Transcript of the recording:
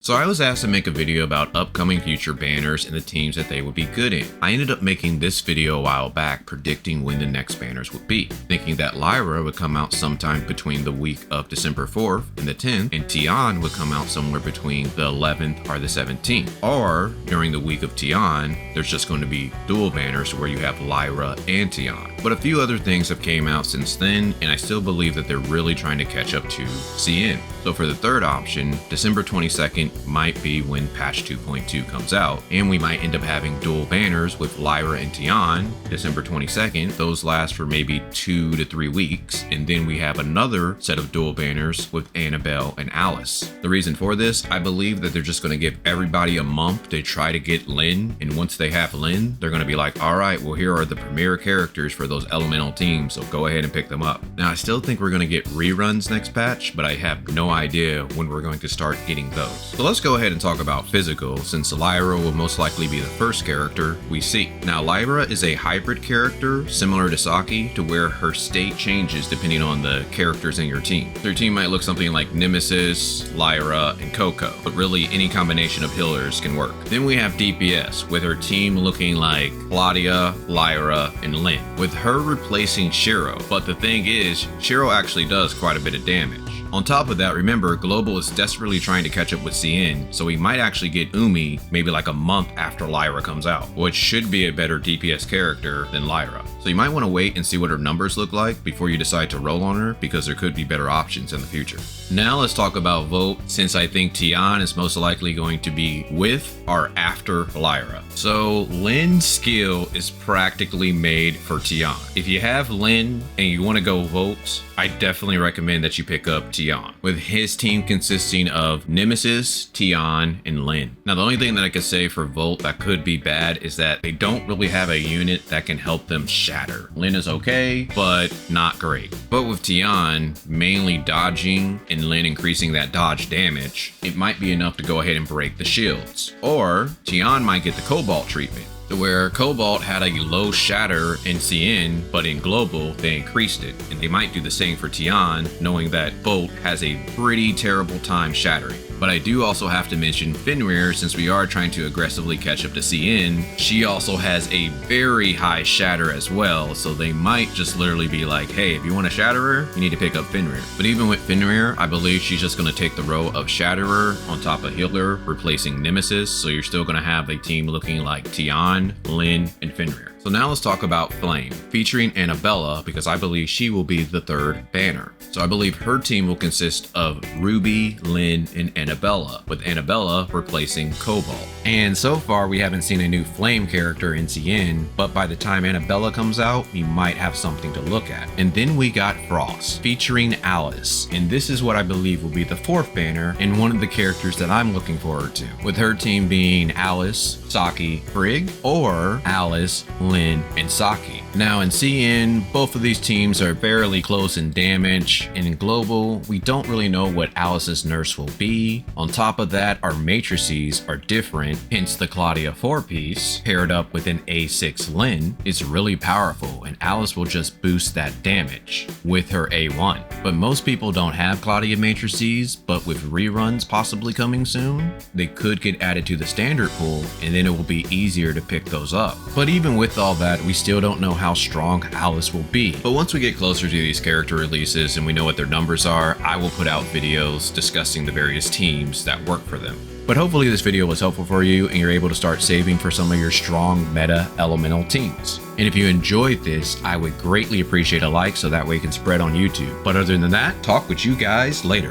So I was asked to make a video about upcoming future banners and the teams that they would be good in. I ended up making this video a while back predicting when the next banners would be, thinking that Lyra would come out sometime between the week of December 4th and the 10th, and Tian would come out somewhere between the 11th or the 17th. Or during the week of Tian, there's just going to be dual banners where you have Lyra and Tian. But a few other things have came out since then, and I still believe that they're really trying to catch up to CN. So for the third option, December 22nd might be when patch 2.2 comes out, and we might end up having dual banners with Lyra and Tian December 22nd. Those last for maybe 2 to 3 weeks, and then we have another set of dual banners with Annabella and Alyss. The reason for this, I believe that they're just going to give everybody a month to try to get Lyn, and once they have Lyn, they're going to be like, all right, well, here are the premier characters for those elemental teams, so go ahead and pick them up. Now, I still think we're going to get reruns next patch, but I have no idea when we're going to start getting those. So let's go ahead and talk about physical, since Lyra will most likely be the first character we see. Now, Lyra is a hybrid character similar to Saki, to where her state changes depending on the characters in your team. Your team might look something like Nemesis, Lyra, and Coco, but really any combination of healers can work. Then we have DPS, with her team looking like Claudia, Lyra, and Lyn, with her replacing Shiro. But the thing is, Shiro actually does quite a bit of damage. On top of that, remember, Global is desperately trying to catch up with CN, so we might actually get Umi maybe like a month after Lyra comes out, which should be a better DPS character than Lyra. So you might want to wait and see what her numbers look like before you decide to roll on her, because there could be better options in the future. Now let's talk about Vote, since I think Tian is most likely going to be with or after Lyra. So Lyn's skill is practically made for Tian. If you have Lyn and you want to go Vote, I definitely recommend that you pick up Tian, with his team consisting of Nemesis, Tian, and Lyn. Now, the only thing that I could say for Volt that could be bad is that they don't really have a unit that can help them shatter. Lyn is okay, but not great. But with Tian mainly dodging and Lyn increasing that dodge damage, it might be enough to go ahead and break the shields. Or Tian might get the Cobalt treatment, to where Cobalt had a low shatter in CN, but in Global, they increased it. And they might do the same for Tian, knowing that Bolt has a pretty terrible time shattering. But I do also have to mention Fenrir, since we are trying to aggressively catch up to CN. She also has a very high shatter as well, so they might just literally be like, hey, if you want to shatter her, you need to pick up Fenrir. But even with Fenrir, I believe she's just going to take the role of Shatterer on top of Healer, replacing Nemesis, so you're still going to have a team looking like Tian, Lyn, and Fenrir. So now let's talk about Flame, featuring Annabella, because I believe she will be the third banner. So I believe her team will consist of Ruby, Lyn, and Annabella, with Annabella replacing Cobalt. And so far, we haven't seen a new Flame character in CN, but by the time Annabella comes out, we might have something to look at. And then we got Frost, featuring Alyss, and this is what I believe will be the fourth banner, and one of the characters that I'm looking forward to, with her team being Alyss, Saki, Frigg, or Alyss, Lyn, and Saki. Now in CN, both of these teams are fairly close in damage, and in Global, we don't really know what Alyss's nurse will be. On top of that, our matrices are different, hence the Claudia 4-piece, paired up with an A6 Lyn, is really powerful, and Alyss will just boost that damage with her A1. But most people don't have Claudia matrices, but with reruns possibly coming soon, they could get added to the standard pool, and then it will be easier to pick those up. But even with all that, we still don't know how strong Alyss will be. But once we get closer to these character releases and we know what their numbers are, I will put out videos discussing the various teams that work for them. But hopefully this video was helpful for you and you're able to start saving for some of your strong meta elemental teams. And if you enjoyed this, I would greatly appreciate a like so that way it can spread on YouTube. But other than that, talk with you guys later.